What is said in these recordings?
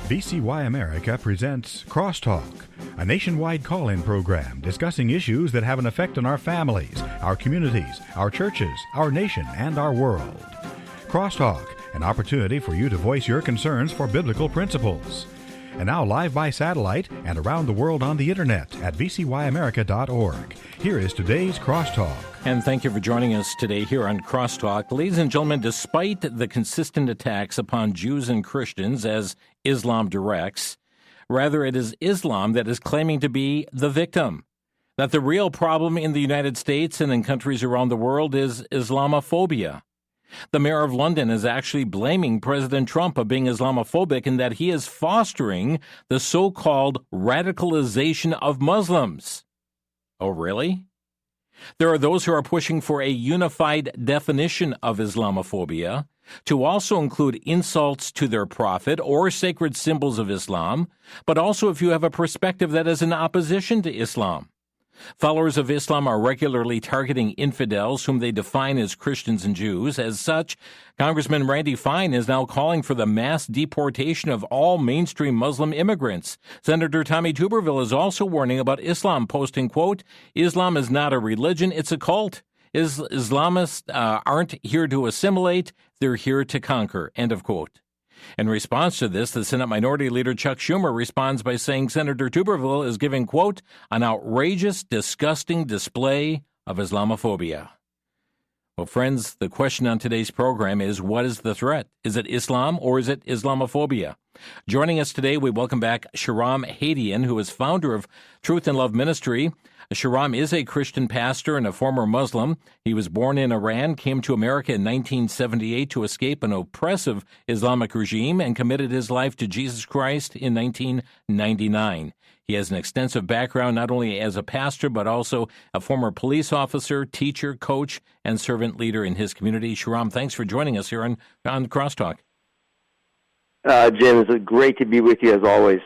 VCY America presents Crosstalk, a nationwide call-in program discussing issues that have an effect on our families, our communities, our churches, our nation, and our world. Crosstalk, an opportunity for you to voice your concerns for biblical principles. And now live by satellite and around the world on the internet at vcyamerica.org. Here is today's Crosstalk. And thank you for joining us today here on Crosstalk. Ladies and gentlemen, despite the consistent attacks upon Jews and Christians as Islam directs, rather it is Islam that is claiming to be the victim. That the real problem in the United States and in countries around the world is Islamophobia. The mayor of London is actually blaming President Trump of being Islamophobic and that he is fostering the so-called radicalization of Muslims. Oh, really? There are those who are pushing for a unified definition of Islamophobia to also include insults to their prophet or sacred symbols of Islam, but also if you have a perspective that is in opposition to Islam. Followers of Islam are regularly targeting infidels whom they define as Christians and Jews. As such, Congressman Randy Fine is now calling for the mass deportation of all mainstream Muslim immigrants. Senator Tommy Tuberville is also warning about Islam, posting, quote, "Islam is not a religion, it's a cult. Islamists aren't here to assimilate, they're here to conquer," end of quote. In response to this, the Senate Minority Leader Chuck Schumer responds by saying Senator Tuberville is giving, quote, "an outrageous, disgusting display of Islamophobia." Well, friends, the question on today's program is, what is the threat? Is it Islam or is it Islamophobia? Joining us today, we welcome back Shahram Hadian, who is founder of Truth and Love Ministry. Shahram is a Christian pastor and a former Muslim. He was born in Iran, came to America in 1978 to escape an oppressive Islamic regime, and committed his life to Jesus Christ in 1999. He has an extensive background not only as a pastor, but also a former police officer, teacher, coach, and servant leader in his community. Shahram, thanks for joining us here on Crosstalk. Jim, it's great to be with you as always.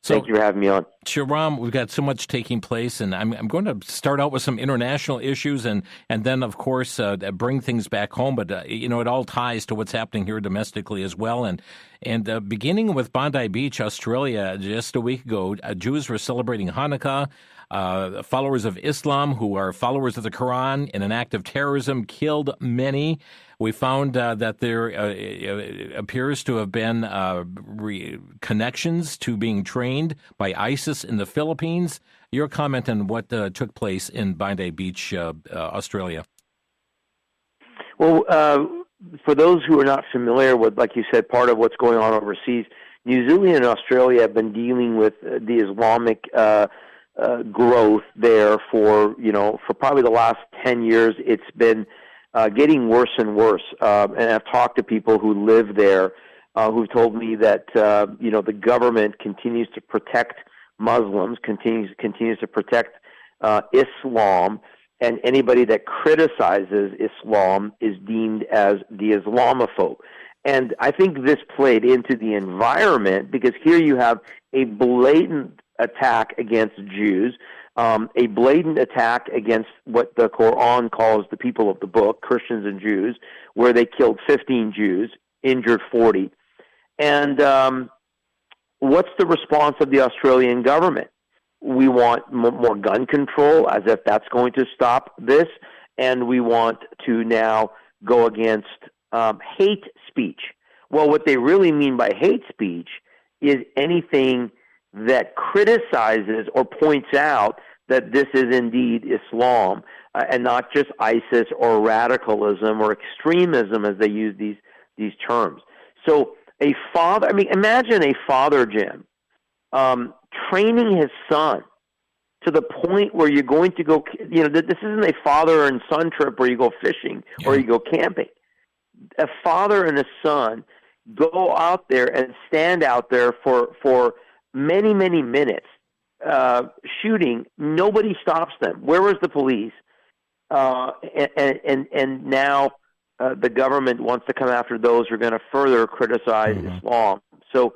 Thank you for having me on. Shahram, we've got so much taking place, and I'm going to start out with some international issues and then, of course, bring things back home. But, it all ties to what's happening here domestically as well. And beginning with Bondi Beach, Australia, just a week ago, Jews were celebrating Hanukkah. Followers of Islam who are followers of the Quran in an act of terrorism killed many. We found that there appears to have been connections to being trained by ISIS in the Philippines. Your comment on what took place in Bondi Beach, Australia? Well, for those who are not familiar with, like you said, part of what's going on overseas, New Zealand and Australia have been dealing with the Islamic growth there for probably the last 10 years. It's been getting worse and worse. And I've talked to people who live there who've told me that, the government continues to protect Muslims, continues to protect Islam, and anybody that criticizes Islam is deemed as the Islamophobe. And I think this played into the environment because here you have a blatant attack against Jews, a blatant attack against what the Quran calls the people of the book, Christians and Jews, where they killed 15 Jews, injured 40. And what's the response of the Australian government? We want more gun control, as if that's going to stop this, and we want to now go against hate speech. Well, what they really mean by hate speech is anything that criticizes or points out that this is indeed Islam and not just ISIS or radicalism or extremism as they use these terms. So a father, imagine a father, Jim, training his son to the point where you're going to go, this isn't a father and son trip where you go fishing or you go camping. A father and a son go out there and stand out there for many, many minutes, shooting. Nobody stops them. Where was the police? And now the government wants to come after those who are going to further criticize Islam. So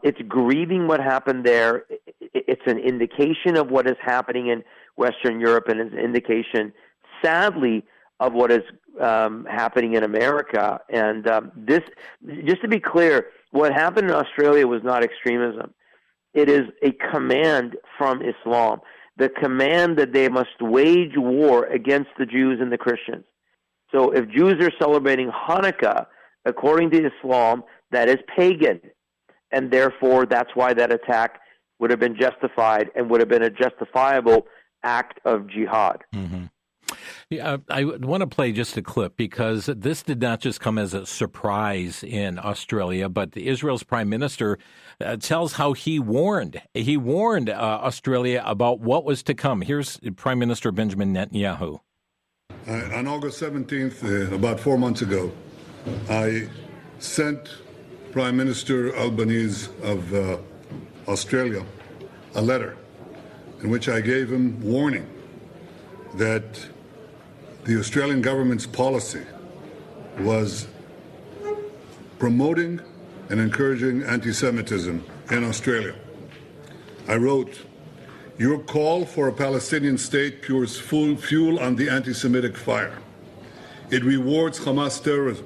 it's grieving what happened there. It's an indication of what is happening in Western Europe, and it's an indication, sadly, of what is happening in America. And this, just to be clear, what happened in Australia was not extremism. It is a command from Islam, the command that they must wage war against the Jews and the Christians. So if Jews are celebrating Hanukkah, according to Islam, that is pagan. And therefore, that's why that attack would have been justified and would have been a justifiable act of jihad. Mm-hmm. Yeah, I want to play just a clip because this did not just come as a surprise in Australia, but Israel's prime minister tells how he warned Australia about what was to come. Here's Prime Minister Benjamin Netanyahu. On August 17th, about 4 months ago, I sent Prime Minister Albanese of Australia a letter in which I gave him warning that the Australian government's policy was promoting and encouraging anti-Semitism in Australia. I wrote, "Your call for a Palestinian state pours fuel on the anti-Semitic fire. It rewards Hamas terrorism.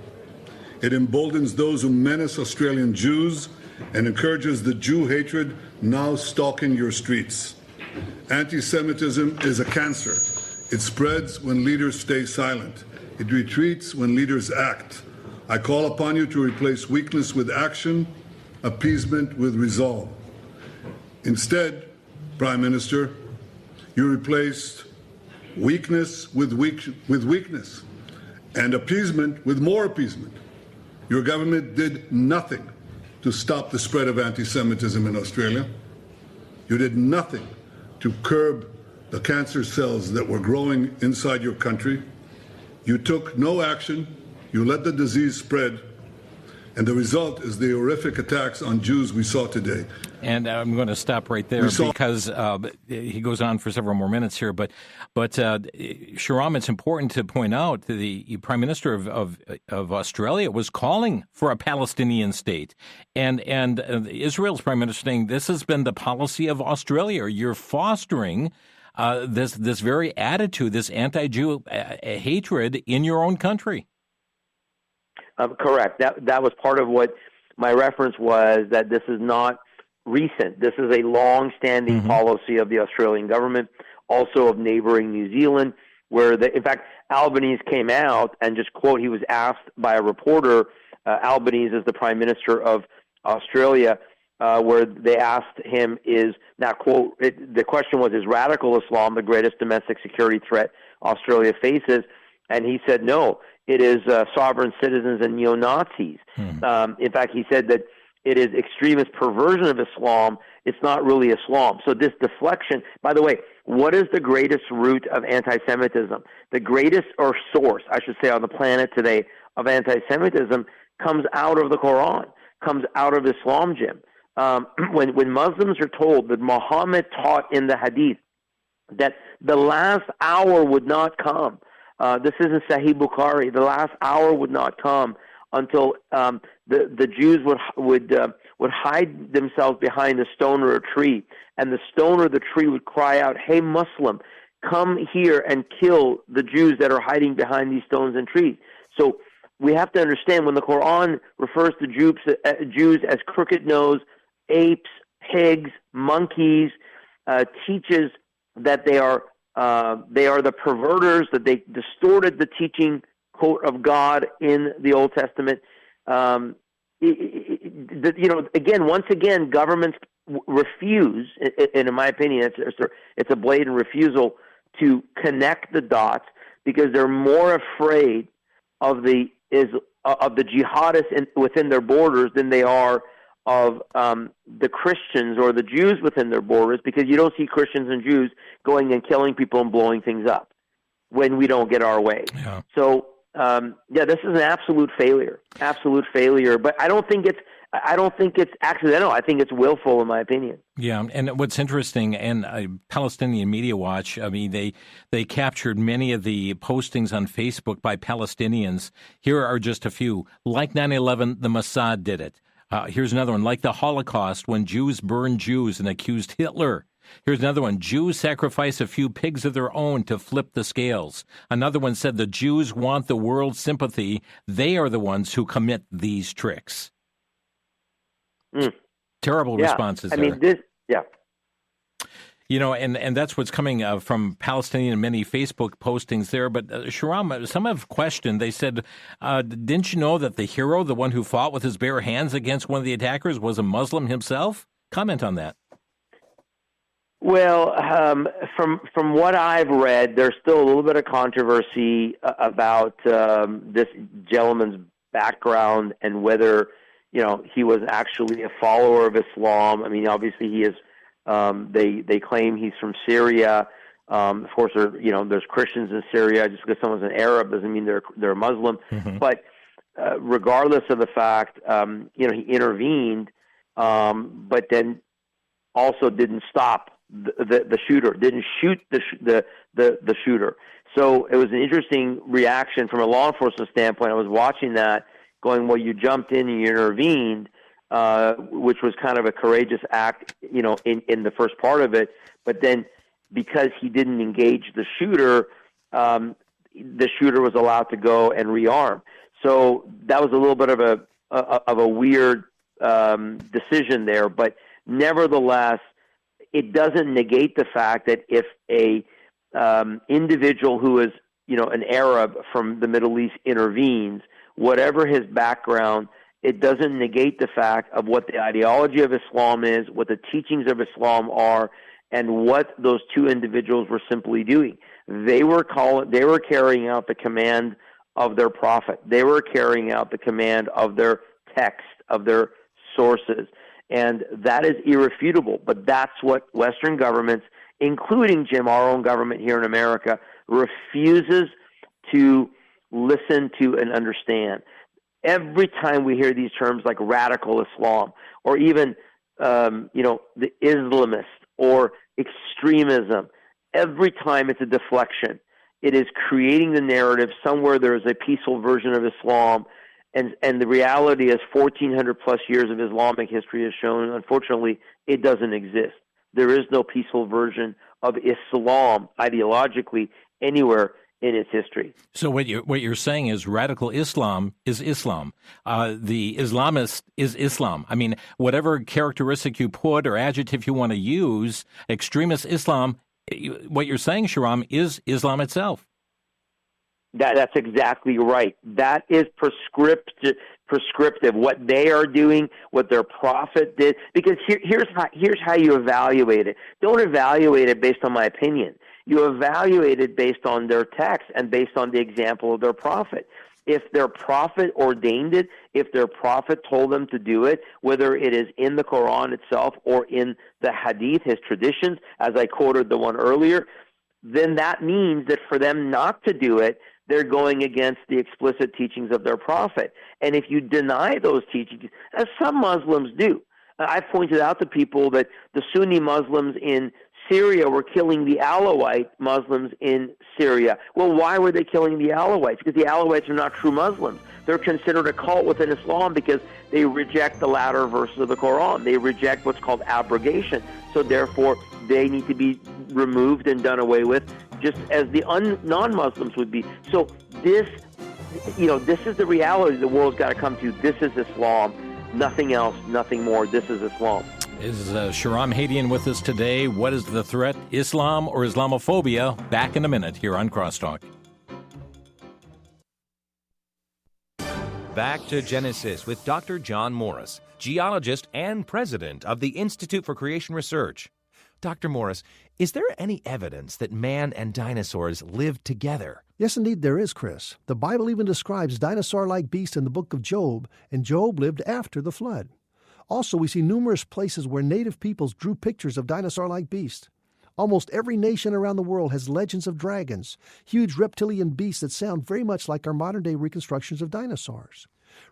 It emboldens those who menace Australian Jews and encourages the Jew hatred now stalking your streets. Anti-Semitism is a cancer. It spreads when leaders stay silent. It retreats when leaders act. I call upon you to replace weakness with action, appeasement with resolve. Instead, Prime Minister, you replaced weakness with weakness and appeasement with more appeasement. Your government did nothing to stop the spread of anti-Semitism in Australia. You did nothing to curb the cancer cells that were growing inside your country. You took no action. You let the disease spread. And the result is the horrific attacks on Jews we saw today. And I'm going to stop right there because he goes on for several more minutes here. But Shahram, it's important to point out that the Prime Minister of Australia was calling for a Palestinian state, and Israel's Prime Minister saying this has been the policy of Australia. You're fostering this very attitude, this anti-Jew hatred in your own country. Correct. That was part of what my reference was, that this is not recent. This is a long-standing policy of the Australian government, also of neighboring New Zealand, where, in fact, Albanese came out and just, quote, he was asked by a reporter, Albanese is the Prime Minister of Australia, where they asked him the question was, is radical Islam the greatest domestic security threat Australia faces? And he said no. It is sovereign citizens and neo-Nazis. In fact, he said that it is extremist perversion of Islam. It's not really Islam. So this deflection, by the way, what is the greatest root of anti-Semitism? The greatest, or source, I should say, on the planet today of anti-Semitism comes out of the Quran, comes out of Islam, Jim. When Muslims are told that Muhammad taught in the Hadith that the last hour would not come, this is in Sahih Bukhari. The last hour would not come until the Jews would hide themselves behind a stone or a tree, and the stone or the tree would cry out, "Hey, Muslim, come here and kill the Jews that are hiding behind these stones and trees." So we have to understand, when the Quran refers to Jews as crooked-nosed apes, pigs, monkeys, teaches that they are the perverters, that they distorted the teaching, quote, of God in the Old Testament. Again, once again, governments refuse, and in my opinion, it's a blatant refusal to connect the dots, because they're more afraid of the jihadists within their borders than they are of the Christians or the Jews within their borders, because you don't see Christians and Jews going and killing people and blowing things up when we don't get our way. Yeah. So, this is an absolute failure. But I don't think it's accidental. I think it's willful, in my opinion. Yeah, and what's interesting, and Palestinian Media Watch, I mean, they captured many of the postings on Facebook by Palestinians. Here are just a few. Like 9/11, the Mossad did it. Here's another one. Like the Holocaust, when Jews burned Jews and accused Hitler Here's another one. Jews sacrifice a few pigs of their own to flip the scales. Another one said the Jews want the world's sympathy. They are the ones who commit these tricks. Terrible responses there. You know, and that's what's coming from Palestinian and many Facebook postings there. But Shahram, some have questioned. They said, didn't you know that the hero, the one who fought with his bare hands against one of the attackers, was a Muslim himself? Comment on that. Well, from what I've read, there's still a little bit of controversy about this gentleman's background and whether, you know, he was actually a follower of Islam. I mean, obviously he is. They claim he's from Syria. Of course, there's Christians in Syria. Just because someone's an Arab doesn't mean they're a Muslim. Mm-hmm. But regardless of the fact, he intervened, but then also didn't stop the shooter, didn't shoot the shooter. So it was an interesting reaction from a law enforcement standpoint. I was watching that, going, well, you jumped in and you intervened. Which was kind of a courageous act, in the first part of it. But then because he didn't engage the shooter was allowed to go and rearm. So that was a little bit of a weird decision there. But nevertheless, it doesn't negate the fact that if a individual who is, an Arab from the Middle East intervenes, whatever his background, it doesn't negate the fact of what the ideology of Islam is, what the teachings of Islam are, and what those two individuals were simply doing. They were carrying out the command of their prophet. They were carrying out the command of their text, of their sources. And that is irrefutable. But that's what Western governments, including, Jim, our own government here in America, refuses to listen to and understand. Every time we hear these terms like radical Islam or even, the Islamist or extremism, every time it's a deflection. It is creating the narrative somewhere there is a peaceful version of Islam. And the reality is 1,400 plus years of Islamic history has shown, unfortunately, it doesn't exist. There is no peaceful version of Islam ideologically anywhere in its history. So what you're saying is radical Islam is Islam. The Islamist is Islam. I mean, whatever characteristic you put or adjective you want to use, extremist Islam, what you're saying, Shahram, is Islam itself. That's exactly right. That is prescriptive. What they are doing, what their prophet did. Because here's how you evaluate it. Don't evaluate it based on my opinion. You evaluate it based on their text and based on the example of their prophet. If their prophet ordained it, if their prophet told them to do it, whether it is in the Quran itself or in the Hadith, his traditions, as I quoted the one earlier, then that means that for them not to do it, they're going against the explicit teachings of their prophet. And if you deny those teachings, as some Muslims do, I've pointed out to people that the Sunni Muslims in Syria were killing the Alawite Muslims in Syria. Well, why were they killing the Alawites? Because the Alawites are not true Muslims. They're considered a cult within Islam because they reject the latter verses of the Quran. They reject what's called abrogation. So therefore, they need to be removed and done away with, just as the non-Muslims would be. So this is the reality the world's got to come to. This is Islam. Nothing else, nothing more. This is Islam. Is Shahram Hadian with us today? What is the threat, Islam or Islamophobia? Back in a minute here on Crosstalk. Back to Genesis with Dr. John Morris, geologist and president of the Institute for Creation Research. Dr. Morris, is there any evidence that man and dinosaurs lived together? Yes, indeed there is, Chris. The Bible even describes dinosaur-like beasts in the book of Job, and Job lived after the flood. Also, we see numerous places where native peoples drew pictures of dinosaur-like beasts. Almost every nation around the world has legends of dragons, huge reptilian beasts that sound very much like our modern-day reconstructions of dinosaurs.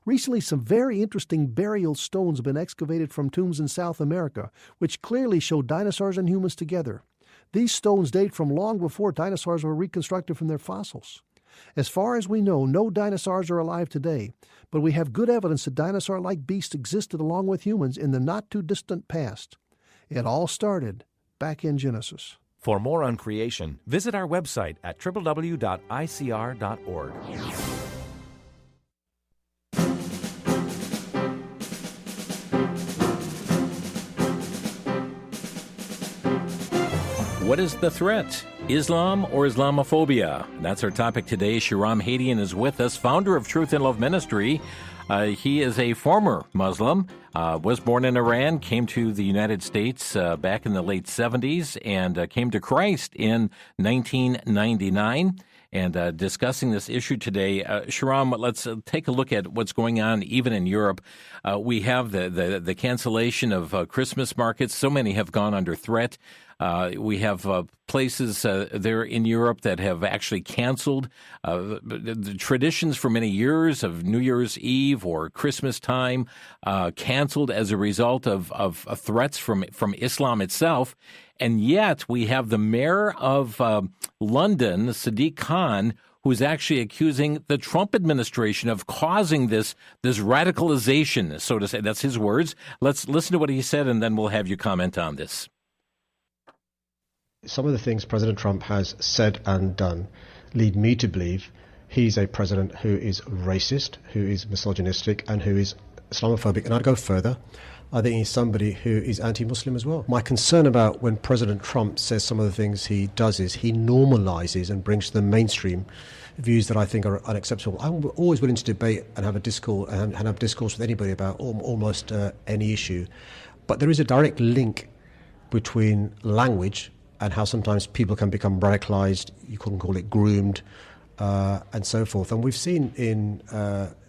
Recently, some very interesting burial stones have been excavated from tombs in South America, which clearly show dinosaurs and humans together. These stones date from long before dinosaurs were reconstructed from their fossils. As far as we know, no dinosaurs are alive today, but we have good evidence that dinosaur-like beasts existed along with humans in the not-too-distant past. It all started back in Genesis. For more on creation, visit our website at www.icr.org. What is the threat? Islam or Islamophobia? That's our topic today. Shahram Hadian is with us, founder of Truth and Love Ministry. He is a former Muslim, was born in Iran, came to the United States back in the late 70s, and came to Christ in 1999. And discussing this issue today, Shahram, let's take a look at what's going on even in Europe. We have the cancellation of Christmas markets. So many have gone under threat. We have places there in Europe that have actually canceled the traditions for many years of New Year's Eve or Christmas time, canceled as a result of threats from Islam itself. And yet we have the mayor of London, Sadiq Khan, who's actually accusing the Trump administration of causing this radicalization, so to say. That's his words. Let's listen to what he said, and then we'll have you comment on this. Some of the things President Trump has said and done lead me to believe he's a president who is racist, who is misogynistic, and who is Islamophobic. And I'd go further. I think he's somebody who is anti-Muslim as well. My concern about when President Trump says some of the things he does is he normalizes and brings to the mainstream views that I think are unacceptable. I'm always willing to debate and have a discourse and have discourse with anybody about almost any issue. But there is a direct link between language and how sometimes people can become radicalized, you can call it groomed, and so forth. And we've seen in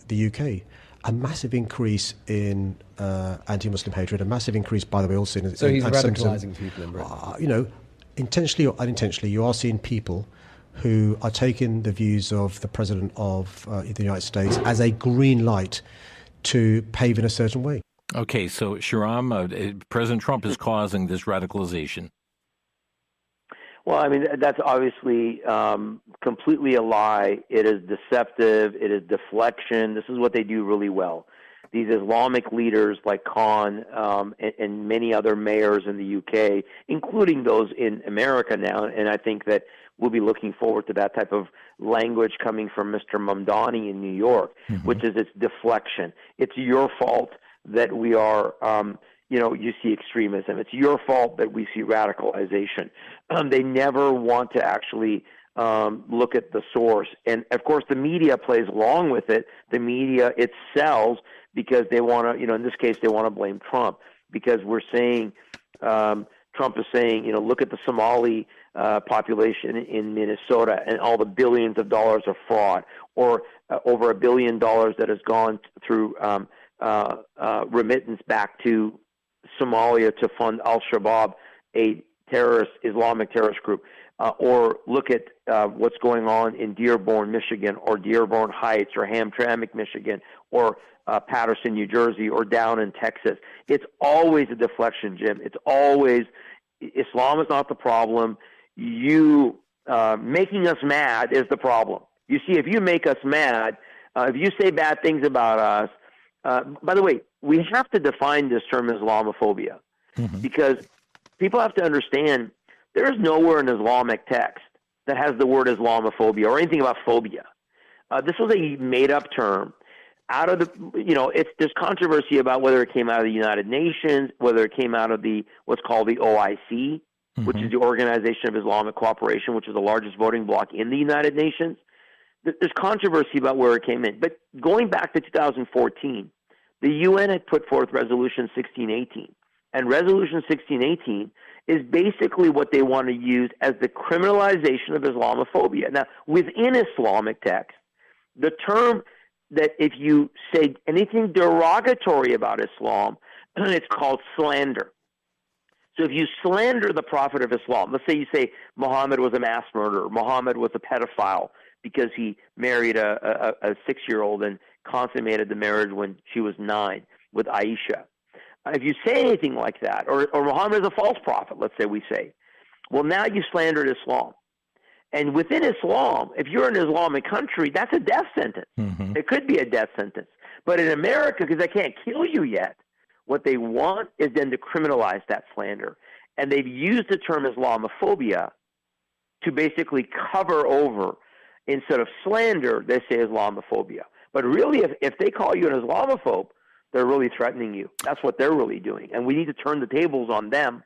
the UK a massive increase in anti-Muslim hatred, a massive increase, by the way, also in so he's radicalizing people in Britain. Intentionally or unintentionally, you are seeing people who are taking the views of the President of the United States as a green light to pave in a certain way. Okay, so Shahram, President Trump is causing this radicalization. Well, I mean, that's obviously completely a lie. It is deceptive. It is deflection. This is what they do really well. These Islamic leaders like Khan and many other mayors in the UK, including those in America now, and I think that we'll be looking forward to that type of language coming from Mr. Mamdani in New York, which is its deflection. It's your fault that we are you see extremism. It's your fault that we see radicalization. They never want to actually look at the source. And, of course, the media plays along with it. The media, it sells because they want to, in this case, they want to blame Trump because we're saying, Trump is saying, look at the Somali population in Minnesota and all the billions of dollars of fraud, or over $1 billion that has gone through remittance back to Somalia to fund Al-Shabaab, a Islamic terrorist group, or look at what's going on in Dearborn, Michigan, or Dearborn Heights, or Hamtramck, Michigan, or Patterson, New Jersey, or down in Texas. It's always a deflection, Jim. It's always Islam is not the problem. You making us mad is the problem. You see, if you make us mad, if you say bad things about us, by the way, we have to define this term Islamophobia because people have to understand there is nowhere in Islamic text that has the word Islamophobia or anything about phobia. This was a made-up term. Out of the, there's controversy about whether it came out of the United Nations, whether it came out of what's called the OIC, which is the Organization of Islamic Cooperation, which is the largest voting bloc in the United Nations. There's controversy about where it came in. But going back to 2014, the UN had put forth Resolution 1618. And Resolution 1618 is basically what they want to use as the criminalization of Islamophobia. Now, within Islamic text, the term that if you say anything derogatory about Islam, it's called slander. So if you slander the Prophet of Islam, let's say you say Muhammad was a mass murderer, Muhammad was a pedophile because he married a 6-year-old and consummated the marriage when she was 9 with Aisha. If you say anything like that, or Muhammad is a false prophet, let's say we say, well, now you slandered Islam. And within Islam, if you're in an Islamic country, that's a death sentence. It could be a death sentence. But in America, because they can't kill you yet, what they want is then to criminalize that slander. And they've used the term Islamophobia to basically cover over, instead of slander, they say Islamophobia. But really, if they call you an Islamophobe, they're really threatening you. That's what they're really doing. And we need to turn the tables on them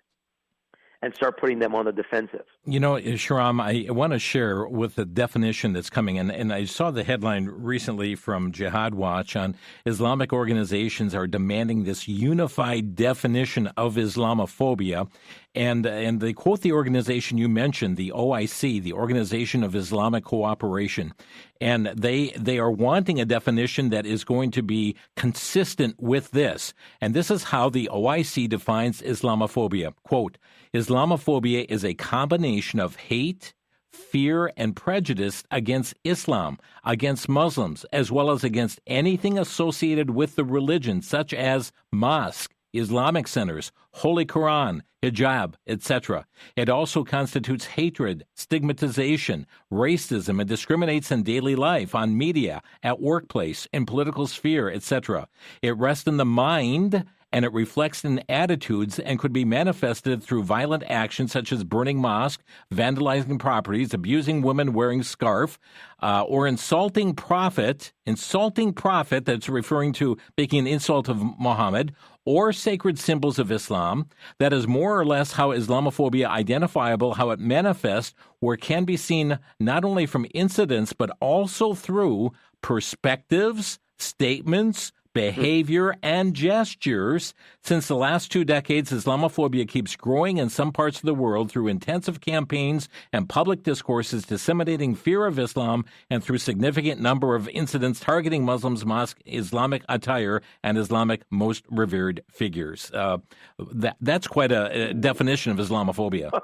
and start putting them on the defensive. You know, Shahram, I want to share with the definition that's coming in, and I saw the headline recently from Jihad Watch on Islamic organizations are demanding this unified definition of Islamophobia. And they quote the organization you mentioned, the OIC, the Organization of Islamic Cooperation. And they are wanting a definition that is going to be consistent with this. And this is how the OIC defines Islamophobia. Quote, Islamophobia is a combination of hate, fear, and prejudice against Islam, against Muslims, as well as against anything associated with the religion, such as mosque, Islamic centers, Holy Quran, hijab, etc. It also constitutes hatred, stigmatization, racism, and discriminates in daily life, on media, at workplace, in political sphere, etc. It rests in the mind, and it reflects in attitudes and could be manifested through violent actions such as burning mosques, vandalizing properties, abusing women wearing scarf, or insulting prophet that's referring to making an insult of Muhammad, or sacred symbols of Islam. That is more or less how Islamophobia identifiable, how it manifests, where it can be seen not only from incidents, but also through perspectives, statements, behavior, and gestures. Since the last 2 decades, Islamophobia keeps growing in some parts of the world through intensive campaigns and public discourses disseminating fear of Islam, and through significant number of incidents targeting Muslims, mosque, Islamic attire, and Islamic most revered figures. That's quite a definition of Islamophobia.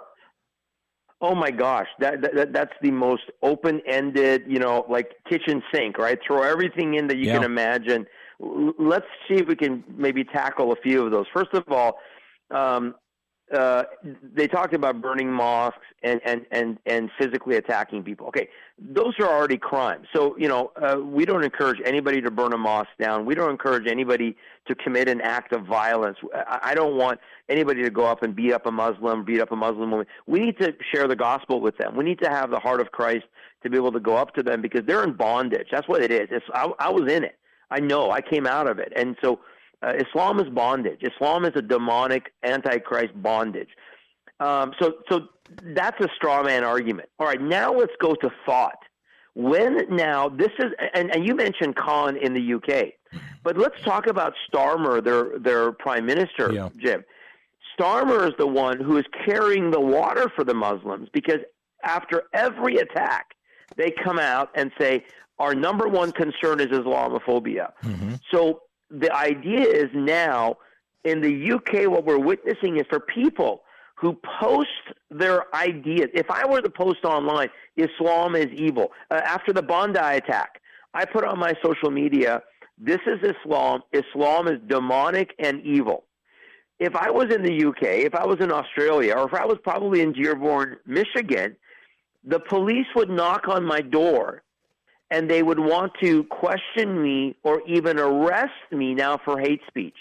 Oh my gosh, that's the most open-ended, like kitchen sink, right? Throw everything in that you can imagine. Let's see if we can maybe tackle a few of those. First of all, they talked about burning mosques and physically attacking people. Okay, those are already crimes. So, we don't encourage anybody to burn a mosque down. We don't encourage anybody to commit an act of violence. I don't want anybody to go up and beat up a Muslim woman. We need to share the gospel with them. We need to have the heart of Christ to be able to go up to them, because they're in bondage. That's what it is. I was in it. I know. I came out of it. And so Islam is bondage. Islam is a demonic antichrist bondage. So that's a straw man argument. All right, now let's go to thought. This is, and you mentioned Khan in the UK, but let's talk about Starmer, their prime minister, Jim. Starmer is the one who is carrying the water for the Muslims, because after every attack, they come out and say, our number one concern is Islamophobia. Mm-hmm. So the idea is now in the UK, what we're witnessing is for people who post their ideas. If I were to post online, Islam is evil. After the Bondi attack, I put on my social media, this is Islam. Islam is demonic and evil. If I was in the UK, if I was in Australia, or if I was probably in Dearborn, Michigan, the police would knock on my door and they would want to question me or even arrest me now for hate speech.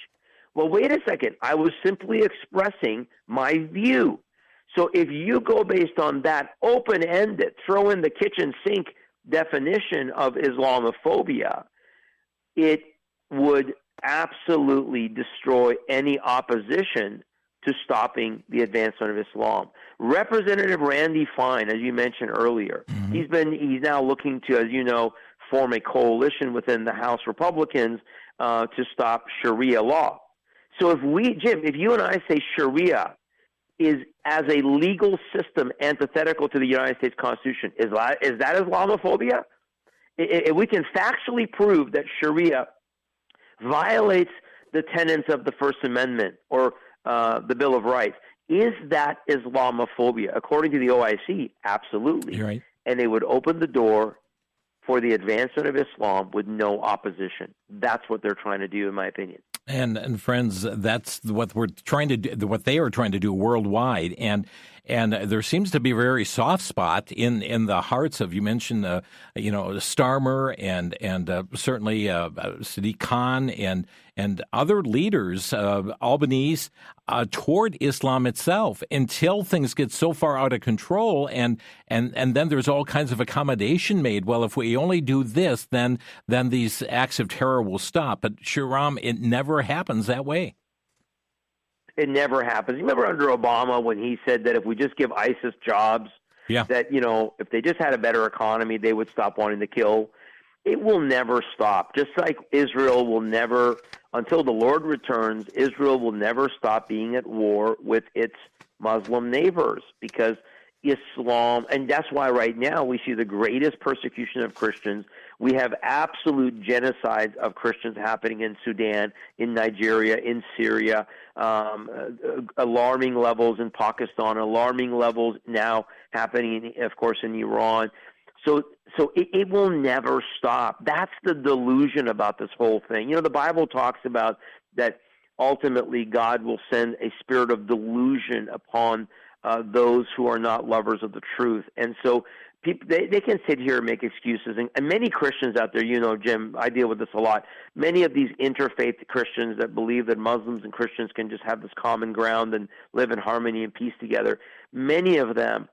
Well, wait a second. I was simply expressing my view. So if you go based on that open-ended, throw in the kitchen sink definition of Islamophobia, it would absolutely destroy any opposition to stopping the advancement of Islam. Representative Randy Fine, as you mentioned earlier, he's now looking to, as you know, form a coalition within the House Republicans to stop Sharia law. So if you and I say Sharia is as a legal system antithetical to the United States Constitution, is that Islamophobia? If we can factually prove that Sharia violates the tenets of the First Amendment or the Bill of Rights, is that Islamophobia? According to the OIC, absolutely. You're right. And they would open the door for the advancement of Islam with no opposition. That's what they're trying to do, in my opinion. And friends, that's what we're trying to do, what they are trying to do worldwide. And And there seems to be a very soft spot in the hearts of, you mentioned, Starmer and certainly Sadiq Khan and other leaders, Albanese, toward Islam itself, until things get so far out of control, and then there's all kinds of accommodation made. Well, if we only do this, then these acts of terror will stop. But Shahram, it never happens that way. It never happens. You remember under Obama when he said that if we just give ISIS jobs, that, if they just had a better economy, they would stop wanting to kill. It will never stop. Just like Israel will never, until the Lord returns, Israel will never stop being at war with its Muslim neighbors, because Islam, and that's why right now we see the greatest persecution of Christians. We have absolute genocides of Christians happening in Sudan, in Nigeria, in Syria, alarming levels in Pakistan, alarming levels now happening, of course, in Iran. So it will never stop. That's the delusion about this whole thing. The Bible talks about that ultimately God will send a spirit of delusion upon those who are not lovers of the truth. And so people, they can sit here and make excuses. And many Christians out there, Jim, I deal with this a lot. Many of these interfaith Christians that believe that Muslims and Christians can just have this common ground and live in harmony and peace together, many of them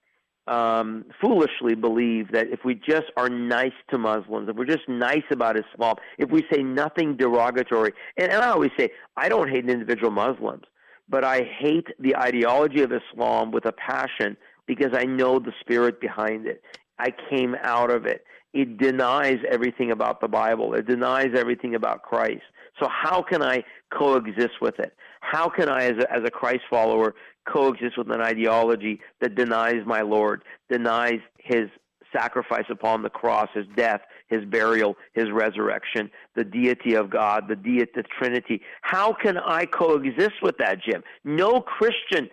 foolishly believe that if we just are nice to Muslims, if we're just nice about Islam, if we say nothing derogatory, and I always say, I don't hate individual Muslims, but I hate the ideology of Islam with a passion because I know the spirit behind it. I came out of it. It denies everything about the Bible. It denies everything about Christ. So how can I coexist with it? How can I, as a Christ follower, coexist with an ideology that denies my Lord, denies his sacrifice upon the cross, his death, his burial, his resurrection, the deity of God, the Trinity? How can I coexist with that, Jim? No Christian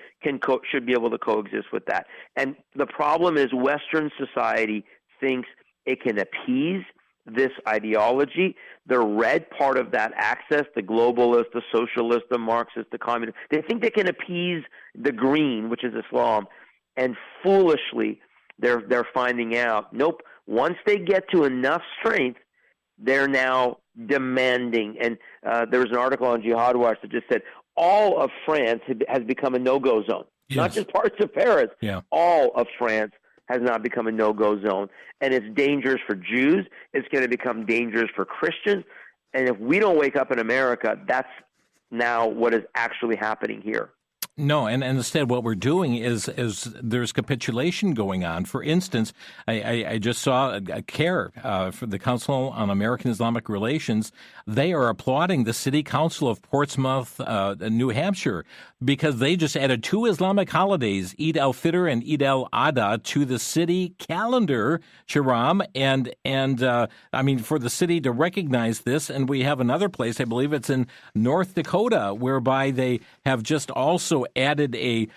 should be able to coexist with that. And the problem is Western society thinks it can appease this ideology. The red part of that axis, the globalist, the socialist, the Marxist, the communist, they think they can appease the green, which is Islam, and foolishly they're finding out, nope, once they get to enough strength, they're now demanding. And there was an article on Jihad Watch that just said all of France has become a no-go zone. Yes. Not just parts of Paris. Yeah. All of France has now become a no-go zone. And it's dangerous for Jews. It's going to become dangerous for Christians. And if we don't wake up in America, that's now what is actually happening here. No, and instead what we're doing is there's capitulation going on. For instance, I just saw CARE, for the Council on American Islamic Relations. They are applauding the City Council of Portsmouth, New Hampshire, because they just added 2 Islamic holidays, Eid al-Fitr and Eid al-Adha, to the city calendar, Shahram, and I mean, for the city to recognize this. And we have another place, I believe it's in North Dakota, whereby they have just also added a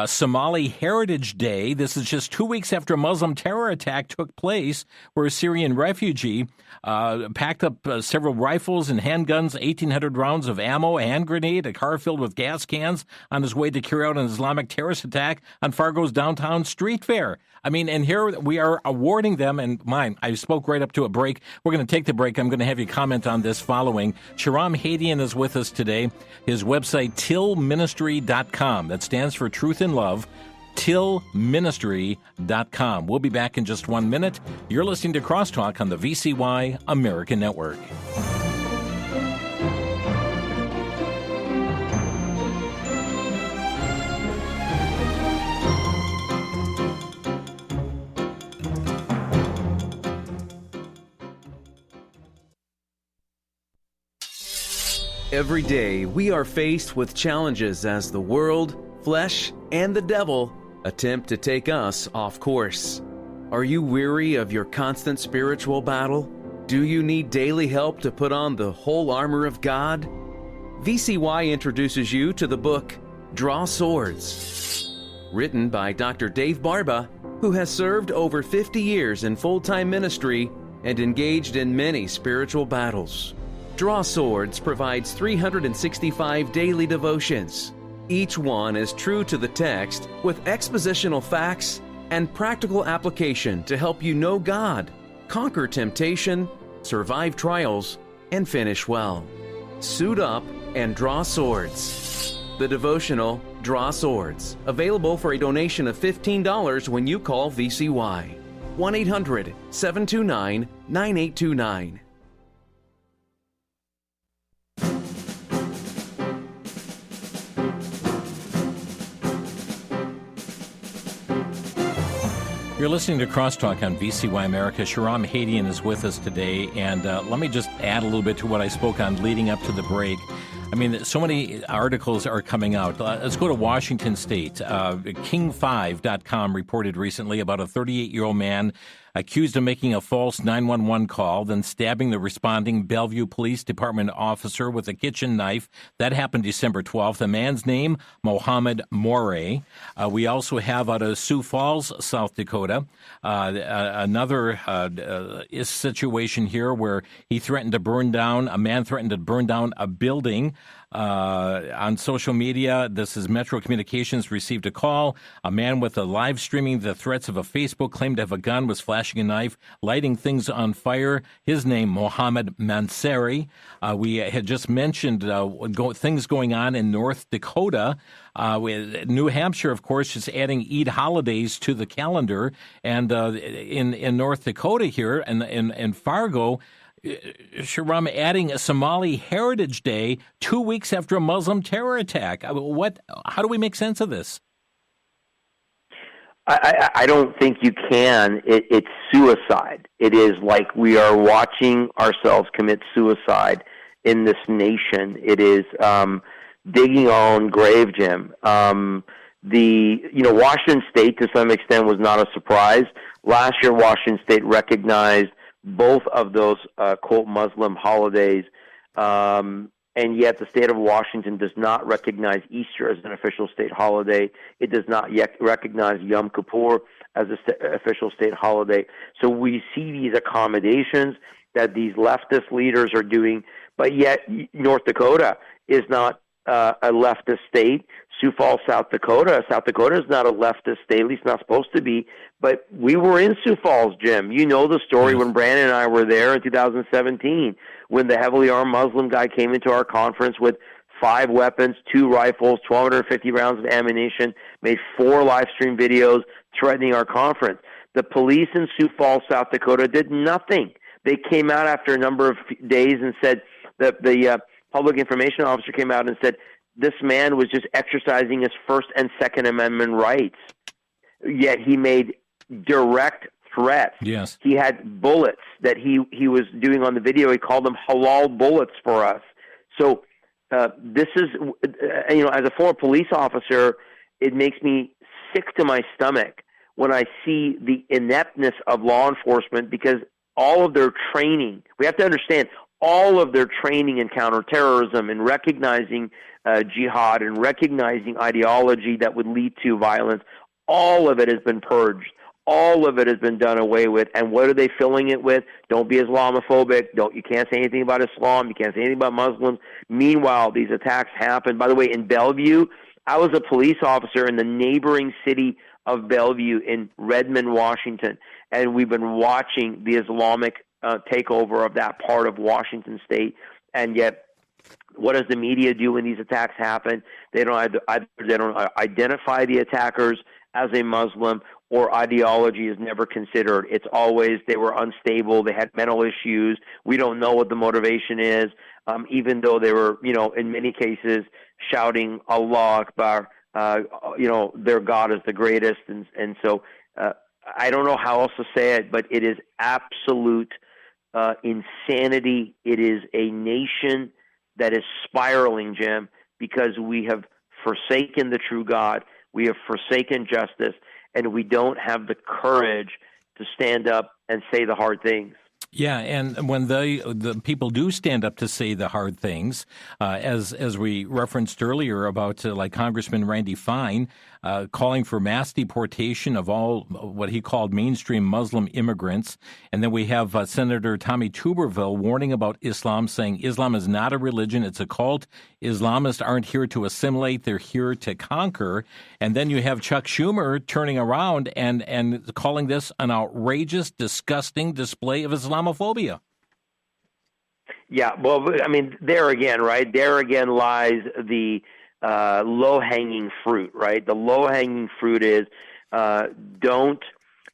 Somali Heritage Day. This is just 2 weeks after a Muslim terror attack took place, where a Syrian refugee packed up several rifles and handguns, 1,800 rounds of ammo, a hand grenade, a car filled with gas cans, on his way to carry out an Islamic terrorist attack on Fargo's downtown street fair. I mean, and here we are awarding them, and I spoke right up to a break. We're going to take the break. I'm going to have you comment on this following. Shahram Hadian is with us today. His website, tillministry.com. That stands for Truth in Love, tillministry.com. We'll be back in just 1 minute. You're listening to Crosstalk on the VCY American Network. Every day, we are faced with challenges as the world, flesh, and the devil attempt to take us off course. Are you weary of your constant spiritual battle? Do you need daily help to put on the whole armor of God? VCY introduces you to the book, Draw Swords, written by Dr. Dave Barba, who has served over 50 years in full-time ministry and engaged in many spiritual battles. Draw Swords provides 365 daily devotions, Each one is true to the text with expositional facts and practical application to help you know God, conquer temptation, survive trials, and finish well. Suit up and draw swords. The devotional Draw Swords, available for a donation of $15 when you call VCY. 1-800-729-9829. You're listening to Crosstalk on VCY America. Shahram Hadian is with us today, and let me just add a little bit to what I spoke on leading up to the break. I mean, so many articles are coming out. Let's go to Washington State. King5.com reported recently about a 38-year-old man accused of making a false 911 call, then stabbing the responding Bellevue Police Department officer with a kitchen knife. That happened December 12th. The man's name, Mohammed Morey. We also have out of Sioux Falls, South Dakota, another situation here where a man threatened to burn down a building. On social media, this is Metro Communications received a call. A man with a live streaming the threats of a Facebook claimed to have a gun was flashing a knife, lighting things on fire. His name, Mohammed Mansari. We had just mentioned things going on in North Dakota. New Hampshire, of course, is adding Eid holidays to the calendar. And in North Dakota here, in Fargo, Shahram, adding a Somali Heritage Day 2 weeks after a Muslim terror attack. How do we make sense of this? I don't think you can. It's suicide. It is like we are watching ourselves commit suicide in this nation. It is digging our own grave, Jim. Washington State, to some extent, was not a surprise. Last year, Washington State recognized both of those, quote, Muslim holidays, and yet the state of Washington does not recognize Easter as an official state holiday. It does not yet recognize Yom Kippur as an official state holiday. So we see these accommodations that these leftist leaders are doing, but yet North Dakota is not a leftist state. Sioux Falls, South Dakota is not a leftist state, at least not supposed to be, but we were in Sioux Falls, Jim. You know the story when Brandon and I were there in 2017, when the heavily armed Muslim guy came into our conference with 5 weapons, 2 rifles, 1,250 rounds of ammunition, made 4 live stream videos threatening our conference. The police in Sioux Falls, South Dakota did nothing. They came out after a number of days and said that the public information officer came out and said, this man was just exercising his First and Second Amendment rights. Yet he made direct threats. Yes. He had bullets that he was doing on the video. He called them halal bullets for us. So this is, as a former police officer, it makes me sick to my stomach when I see the ineptness of law enforcement, because all of their training, we have to understand, all of their training in counterterrorism and recognizing jihad and recognizing ideology that would lead to violence, all of it has been purged. All of it has been done away with. And what are they filling it with? Don't be Islamophobic. You can't say anything about Islam. You can't say anything about Muslims. Meanwhile, these attacks happen. By the way, in Bellevue, I was a police officer in the neighboring city of Bellevue in Redmond, Washington, and we've been watching the Islamic takeover of that part of Washington State. And yet, what does the media do when these attacks happen? They don't identify the attackers as a Muslim, or ideology is never considered. It's always they were unstable, they had mental issues. We don't know what the motivation is, even though they were, in many cases shouting Allah Akbar, their God is the greatest. And so I don't know how else to say it, but it is absolute insanity. It is a nation that is spiraling, Jim, because we have forsaken the true God. We have forsaken justice, and we don't have the courage to stand up and say the hard things. Yeah, and when the people do stand up to say the hard things, as we referenced earlier about like Congressman Randy Fine calling for mass deportation of all what he called mainstream Muslim immigrants, and then we have Senator Tommy Tuberville warning about Islam, saying Islam is not a religion, it's a cult. Islamists aren't here to assimilate, they're here to conquer. And then you have Chuck Schumer turning around and calling this an outrageous, disgusting display of Islamophobia. Yeah, well, I mean, there again, right? There again lies the low-hanging fruit, right? The low-hanging fruit is don't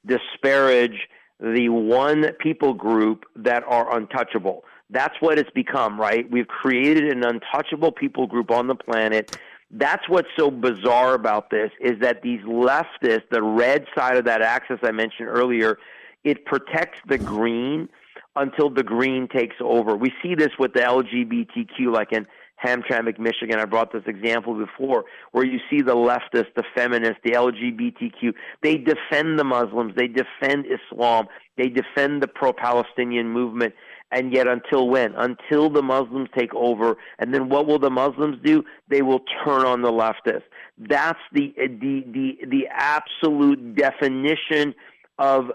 disparage the one people group that are untouchable. That's what it's become, right? We've created an untouchable people group on the planet. That's what's so bizarre about this, is that these leftists, the red side of that axis I mentioned earlier, it protects the green until the green takes over. We see this with the LGBTQ, like in Hamtramck, Michigan. I brought this example before, where you see the leftists, the feminists, the LGBTQ. They defend the Muslims. They defend Islam. They defend the pro-Palestinian movement. And yet until when? Until the Muslims take over. And then what will the Muslims do? They will turn on the leftists. That's the absolute definition of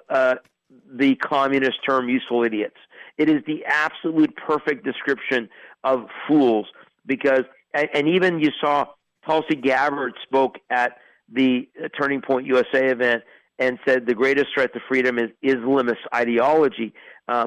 the communist term, useful idiots. It is the absolute perfect description of fools, because, and even you saw Tulsi Gabbard spoke at the Turning Point USA event and said the greatest threat to freedom is Islamist ideology,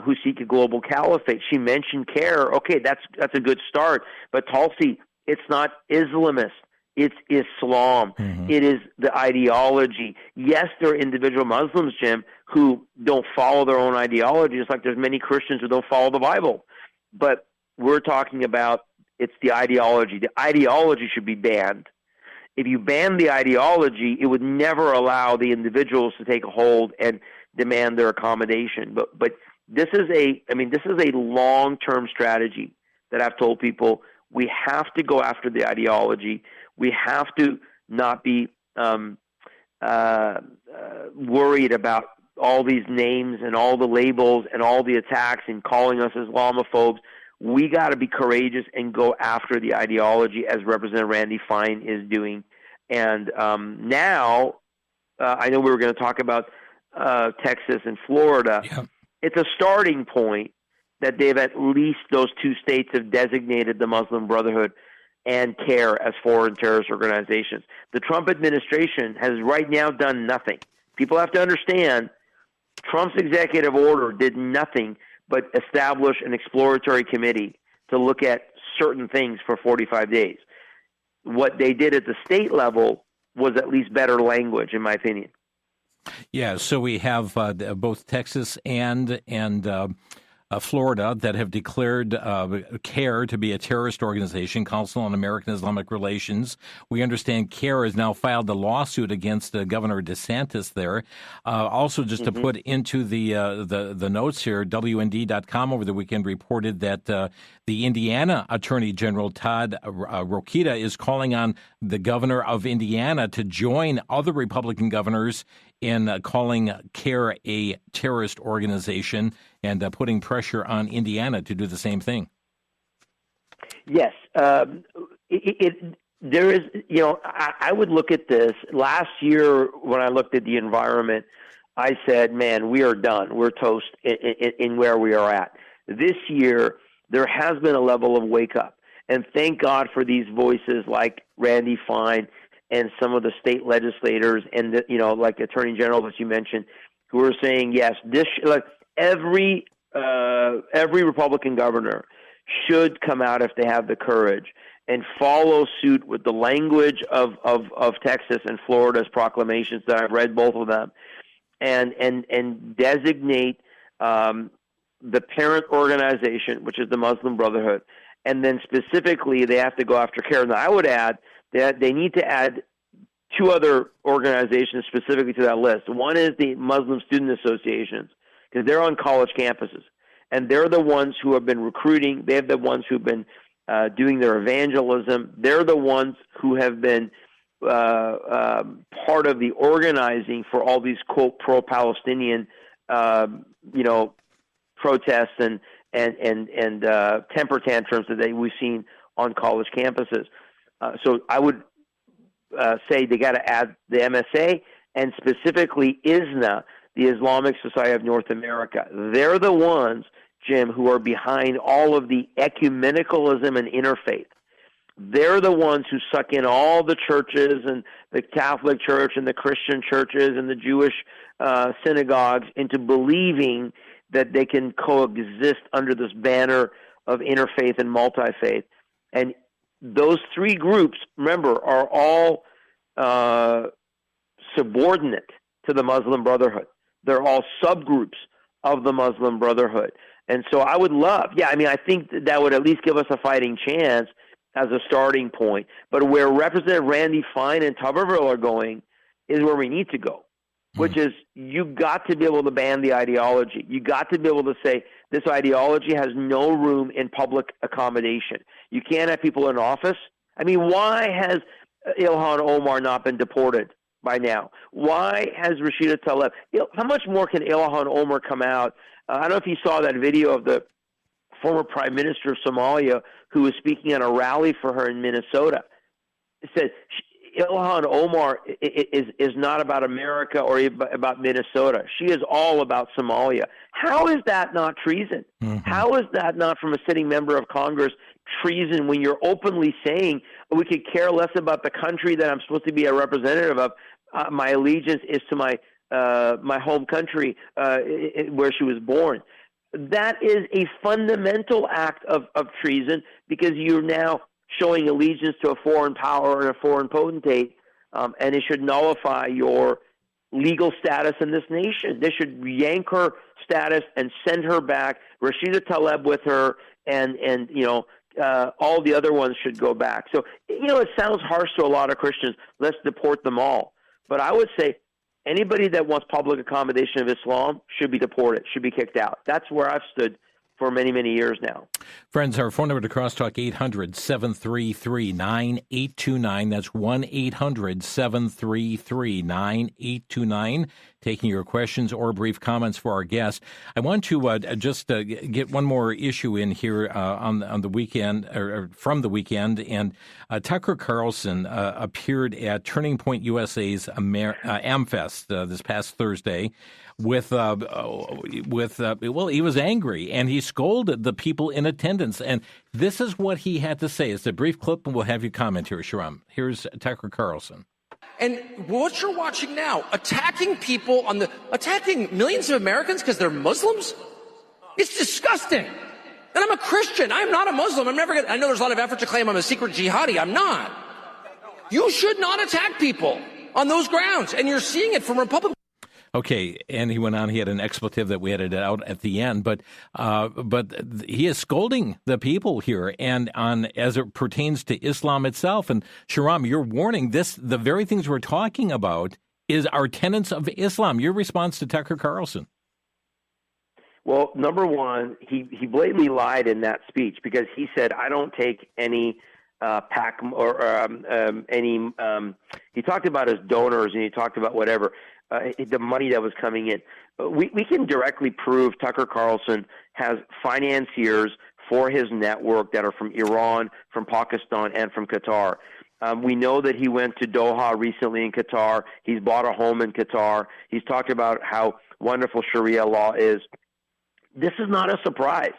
who seek a global caliphate. She mentioned CARE. Okay, that's a good start. But Tulsi, it's not Islamist. It's Islam. Mm-hmm. It is the ideology. Yes, there are individual Muslims, Jim, who don't follow their own ideology, just like there's many Christians who don't follow the Bible. But we're talking about it's the ideology. The ideology should be banned. If you ban the ideology, it would never allow the individuals to take a hold and demand their accommodation. But this is a long-term strategy that I've told people. We have to go after the ideology. We have to not be worried about all these names and all the labels and all the attacks and calling us Islamophobes. We got to be courageous and go after the ideology, as Representative Randy Fine is doing. And now, I know we were going to talk about Texas and Florida. Yeah. It's a starting point that they've, at least those two states, have designated the Muslim Brotherhood and CARE as foreign terrorist organizations. The Trump administration has right now done nothing. People have to understand, Trump's executive order did nothing but establish an exploratory committee to look at certain things for 45 days. What they did at the state level was at least better language, in my opinion. Yeah, so we have both Texas and Florida that have declared CARE to be a terrorist organization, Council on American Islamic Relations. We understand CARE has now filed a lawsuit against Governor DeSantis there. Also, just to put into the notes here, WND.com over the weekend reported that the Indiana Attorney General, Todd Rokita, is calling on the governor of Indiana to join other Republican governors in calling CARE a terrorist organization and putting pressure on Indiana to do the same thing. Yes. There is, I would look at this. Last year, when I looked at the environment, I said, man, we are done. We're toast in where we are at. This year, there has been a level of wake up. And thank God for these voices like Randy Fine and some of the state legislators and, like the Attorney General that you mentioned, who are saying, yes, this every Republican governor should come out, if they have the courage, and follow suit with the language of Texas and Florida's proclamations that I've read, both of them, and designate the parent organization, which is the Muslim Brotherhood, and then specifically they have to go after CARE. Now, I would add that they need to add two other organizations specifically to that list. One is the Muslim Student Associations, because they're on college campuses, and they're the ones who have been recruiting. They're the ones who've been doing their evangelism. They're the ones who have been part of the organizing for all these, quote, pro-Palestinian, protests and temper tantrums that we've seen on college campuses. So I would say they got to add the MSA and specifically ISNA, the Islamic Society of North America. They're the ones, Jim, who are behind all of the ecumenicalism and interfaith. They're the ones who suck in all the churches and the Catholic Church and the Christian churches and the Jewish synagogues into believing that they can coexist under this banner of interfaith and multi-faith. And those three groups, remember, are all subordinate to the Muslim Brotherhood. They're all subgroups of the Muslim Brotherhood. And so I would love, I think that would at least give us a fighting chance as a starting point. But where Representative Randy Fine and Tuberville are going is where we need to go, which is you've got to be able to ban the ideology. You got to be able to say this ideology has no room in public accommodation. You can't have people in office. I mean, why has Ilhan Omar not been deported by now? Why has Rashida Tlaib? How much more can Ilhan Omar come out? I don't know if you saw that video of the former Prime Minister of Somalia who was speaking at a rally for her in Minnesota. It said Ilhan Omar is not about America or about Minnesota. She is all about Somalia. How is that not treason? Mm-hmm. How is that not, from a sitting member of Congress, treason when you're openly saying we could care less about the country that I'm supposed to be a representative of? My allegiance is to my home country where she was born. That is a fundamental act of treason because you're now showing allegiance to a foreign power and a foreign potentate, and it should nullify your legal status in this nation. They should yank her status and send her back. Rashida Tlaib with her, and all the other ones should go back. So, it sounds harsh to a lot of Christians. Let's deport them all. But I would say anybody that wants public accommodation of Islam should be deported, should be kicked out. That's where I've stood for many, many years now. Friends, our phone number to Crosstalk, 800-733-9829. That's 1-800-733-9829. Taking your questions or brief comments for our guests. I want to just get one more issue in here on the weekend, or from the weekend. And Tucker Carlson appeared at Turning Point USA's AmFest this past Thursday he was angry, and he scolded the people in attendance. And this is what he had to say. It's a brief clip, and we'll have you comment here, Shahram. Here's Tucker Carlson. And what you're watching now, attacking millions of Americans because they're Muslims, it's disgusting. And I'm a Christian. I'm not a Muslim. I know there's a lot of effort to claim I'm a secret jihadi. I'm not. You should not attack people on those grounds. And you're seeing it from Republicans. Okay, and he went on. He had an expletive that we edited out at the end, but he is scolding the people here, and as it pertains to Islam itself. And Shahram, you're warning the very things we're talking about are tenets of Islam. Your response to Tucker Carlson? Well, number one, he blatantly lied in that speech because he said, "I don't take any." PAC or any. He talked about his donors and he talked about whatever. The money that was coming in. We can directly prove Tucker Carlson has financiers for his network that are from Iran, from Pakistan, and from Qatar. We know that he went to Doha recently in Qatar. He's bought a home in Qatar. He's talked about how wonderful Sharia law is. This is not a surprise.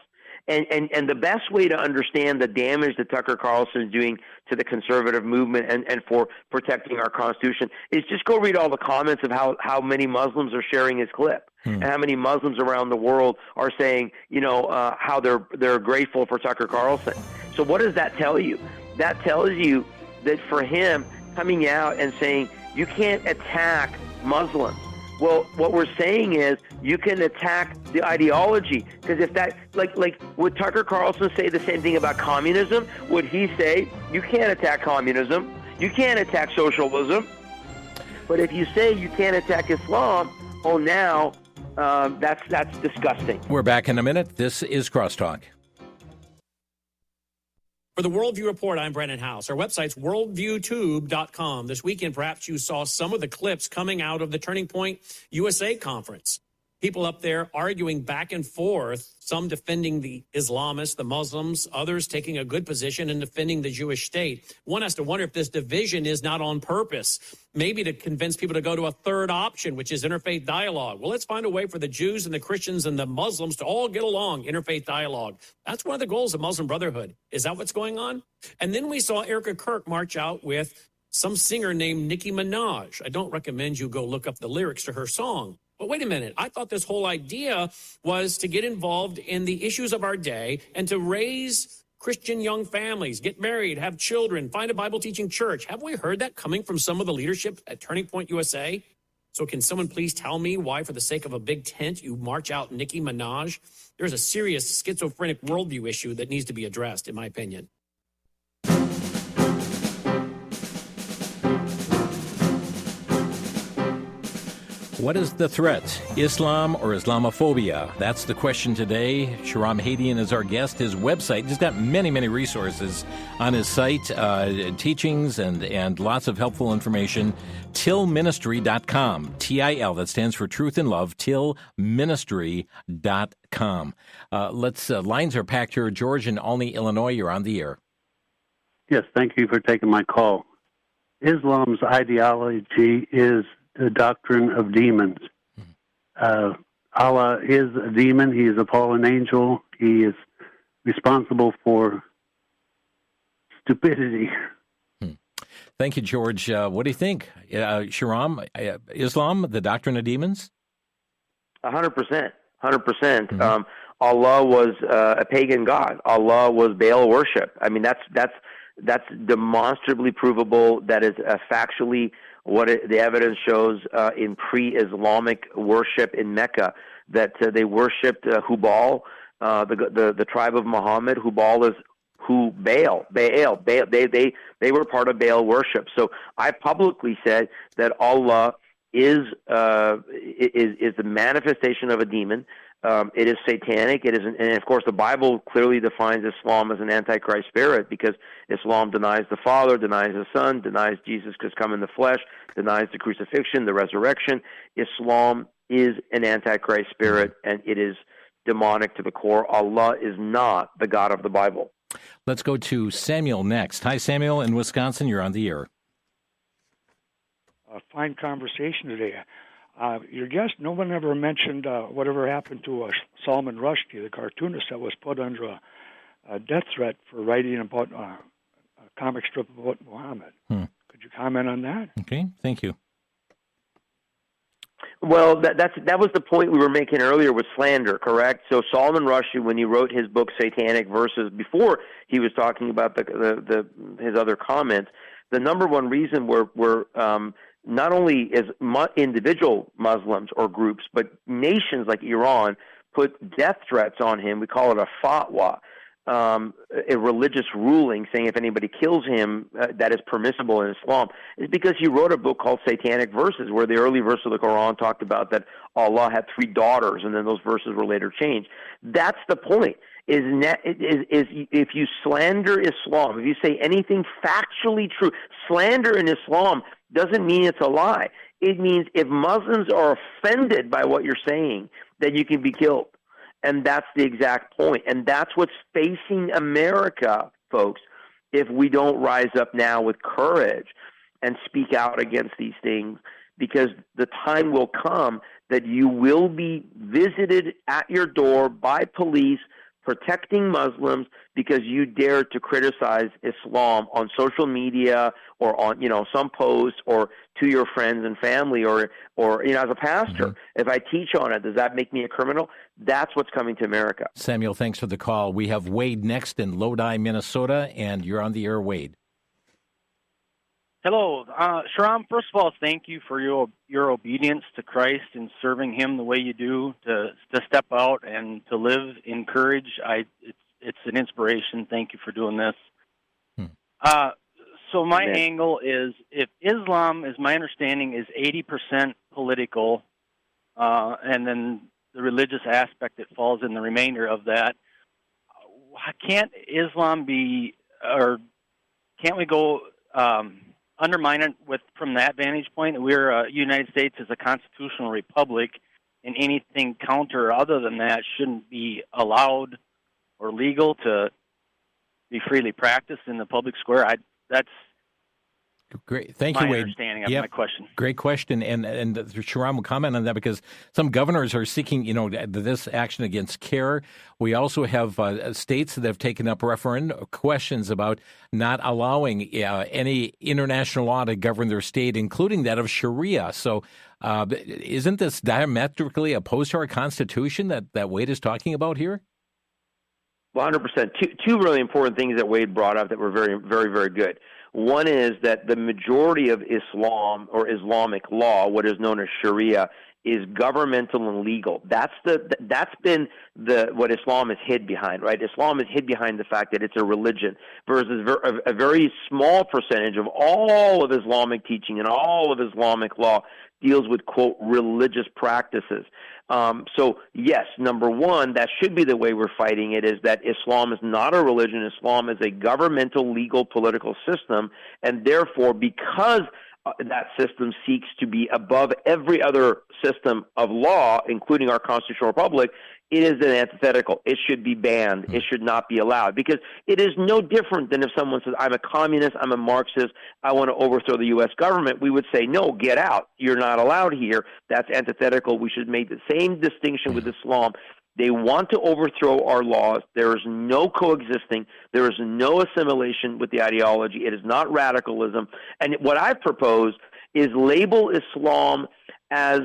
And the best way to understand the damage that Tucker Carlson is doing to the conservative movement and for protecting our Constitution is just go read all the comments of how many Muslims are sharing his clip and how many Muslims around the world are saying, how they're grateful for Tucker Carlson. So what does that tell you? That tells you that for him coming out and saying you can't attack Muslims. Well, what we're saying is you can attack the ideology, because if that, like, would Tucker Carlson say the same thing about communism? Would he say you can't attack communism, you can't attack socialism? But if you say you can't attack Islam, now that's disgusting. We're back in a minute. This is Crosstalk. For the Worldview Report, I'm Brennan House. Our website's worldviewtube.com. This weekend, perhaps you saw some of the clips coming out of the Turning Point USA conference. people up there arguing back and forth, some defending the Islamists, the Muslims, others taking a good position and defending the Jewish state. One has to wonder if this division is not on purpose, maybe to convince people to go to a third option, which is interfaith dialogue. Well, let's find a way for the Jews and the Christians and the Muslims to all get along, interfaith dialogue. That's one of the goals of Muslim Brotherhood. Is that what's going on? And then we saw Erica Kirk march out with some singer named Nicki Minaj. I don't recommend you go look up the lyrics to her song. But wait a minute, I thought this whole idea was to get involved in the issues of our day and to raise Christian young families, get married, have children, find a Bible-teaching church. Have we heard that coming from some of the leadership at Turning Point USA? So can someone please tell me why, for the sake of a big tent, you march out Nicki Minaj? There's a serious schizophrenic worldview issue that needs to be addressed, in my opinion. What is the threat, Islam or Islamophobia? That's the question today. Shahram Hadian is our guest. His website, he's got many, many resources on his site, teachings and lots of helpful information. TILministry.com, TIL, that stands for Truth and Love, TILministry.com. Lines are packed here. George in Olney, Illinois, you're on the air. Yes, thank you for taking my call. Islam's ideology is the doctrine of demons. Allah is a demon. He is a fallen angel. He is responsible for stupidity. Thank you, George. What do you think? Shahram, Islam, the doctrine of demons? 100%. 100%. Allah was a pagan god. Allah was Baal worship. I mean, that's demonstrably provable. That is factually what the evidence shows in pre-Islamic worship in Mecca, that they worshipped Hubal, the tribe of Muhammad. Hubal is Baal. They were part of Baal worship. So I publicly said that Allah is the manifestation of a demon. It is satanic. It is, and of course, the Bible clearly defines Islam as an antichrist spirit, because Islam denies the Father, denies the Son, denies Jesus has come in the flesh, denies the crucifixion, the resurrection. Islam is an antichrist spirit, and it is demonic to the core. Allah is not the God of the Bible. Let's go to Samuel next. Hi, Samuel in Wisconsin. You're on the air. A fine conversation today. Your guest, no one ever mentioned whatever happened to Salman Rushdie, the cartoonist that was put under a death threat for writing about a comic strip about Muhammad. Could you comment on that? Okay, thank you. Well, that was the point we were making earlier with slander, correct? So Salman Rushdie, when he wrote his book Satanic Verses, before he was talking about his other comments, the number one reason were not only as individual Muslims or groups, but nations like Iran put death threats on him. We call it a fatwa, a religious ruling saying if anybody kills him, that is permissible in Islam. It's because he wrote a book called Satanic Verses, where the early verse of the Quran talked about that Allah had 3 daughters, and then those verses were later changed. That's the point. Is if you slander Islam, if you say anything factually true, slander in Islam doesn't mean it's a lie. It means if Muslims are offended by what you're saying, then you can be killed. And that's the exact point. And that's what's facing America, folks, if we don't rise up now with courage and speak out against these things, because the time will come that you will be visited at your door by police protecting Muslims because you dared to criticize Islam on social media or on, some posts or to your friends and family or as a pastor. If I teach on it, does that make me a criminal? That's what's coming to America. Samuel, thanks for the call. We have Wade next in Lodi, Minnesota, and you're on the air, Wade. Hello. Shahram, first of all, thank you for your obedience to Christ and serving Him the way you do, to step out and to live in courage. It's an inspiration. Thank you for doing this. So my angle is, if Islam, as my understanding, is 80% political, and then the religious aspect that falls in the remainder of that, can't Islam be, or can't we go undermine it from that vantage point? We're United States is a constitutional republic, and anything counter or other than that shouldn't be allowed or legal to be freely practiced in the public square. That's great. Thank my you, Wade. understanding of my question. Great question, and Shahram will comment on that because some governors are seeking, this action against CARE. We also have states that have taken up referendum questions about not allowing any international law to govern their state, including that of Sharia. So, isn't this diametrically opposed to our Constitution that Wade is talking about here? 100%. Two really important things that Wade brought up that were very, very, very good. One is that the majority of Islam or Islamic law, what is known as Sharia, is governmental and legal. That's been what Islam is hid behind, right? Islam is hid behind the fact that it's a religion, versus a very small percentage of all of Islamic teaching and all of Islamic law deals with, quote, religious practices. So, yes, number one, that should be the way we're fighting it, is that Islam is not a religion. Islam is a governmental, legal, political system, and therefore, because that system seeks to be above every other system of law, including our constitutional republic, it is an antithetical. It should be banned. It should not be allowed, because it is no different than if someone says, I'm a communist, I'm a Marxist, I want to overthrow the U.S. government. We would say, no, get out. You're not allowed here. That's antithetical. We should make the same distinction with Islam. They want to overthrow our laws. There is no coexisting. There is no assimilation with the ideology. It is not radicalism. And what I've proposed is label Islam as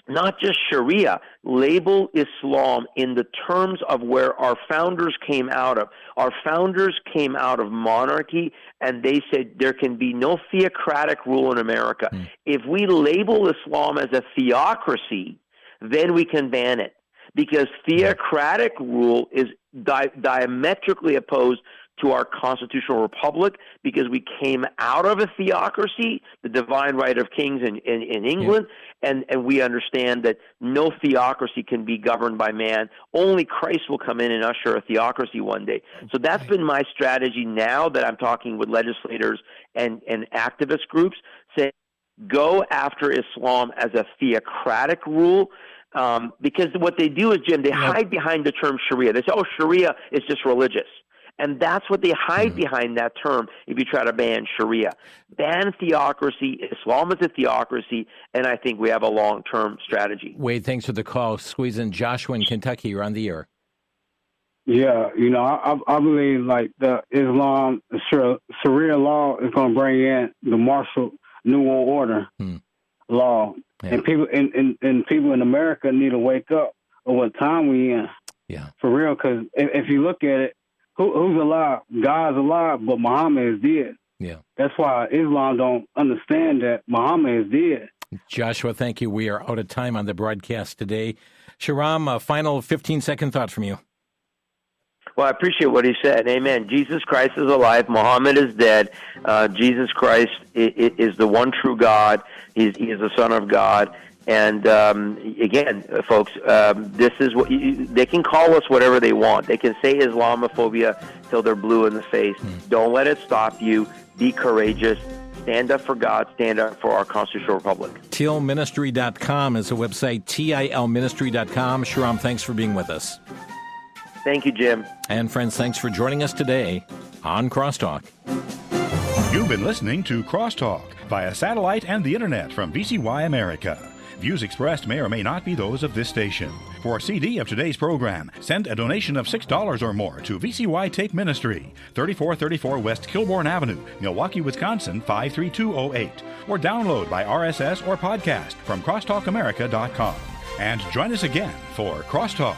not just Sharia, label Islam in the terms of where our founders came out of. Our founders came out of monarchy, and they said there can be no theocratic rule in America. If we label Islam as a theocracy, then we can ban it, because theocratic rule is diametrically opposed to our constitutional republic, because we came out of a theocracy, the divine right of kings in England, and we understand that no theocracy can be governed by man. Only Christ will come in and usher a theocracy one day. So that's been my strategy now that I'm talking with legislators and activist groups, saying go after Islam as a theocratic rule. Because what they do is, Jim, they hide behind the term Sharia. They say, oh, Sharia is just religious. And that's what they hide behind that term if you try to ban Sharia. Ban theocracy. Islam is a theocracy, and I think we have a long-term strategy. Wade, thanks for the call. Squeeze in Joshua in Kentucky. You're on the air. Yeah, I believe like the Islam, Sharia law is going to bring in the martial New World Order law. Yeah. And people and people in America need to wake up of what time we in. Yeah. For real, because if you look at it, who's alive? God's alive, but Muhammad is dead. Yeah. That's why Islam don't understand that Muhammad is dead. Joshua, thank you. We are out of time on the broadcast today. Shahram, a final 15-second thought from you. Well, I appreciate what he said. Amen. Jesus Christ is alive. Muhammad is dead. Jesus Christ is the one true God. He is the Son of God. And again, folks, this is what they can call us whatever they want. They can say Islamophobia till they're blue in the face. Don't let it stop you. Be courageous. Stand up for God. Stand up for our constitutional republic. TILministry.com is the website, TILministry.com. Shahram, thanks for being with us. Thank you, Jim. And friends, thanks for joining us today on Crosstalk. You've been listening to Crosstalk via satellite and the internet from VCY America. Views expressed may or may not be those of this station. For a CD of today's program, send a donation of $6 or more to VCY Tape Ministry, 3434 West Kilbourne Avenue, Milwaukee, Wisconsin, 53208, or download by RSS or podcast from crosstalkamerica.com. And join us again for Crosstalk.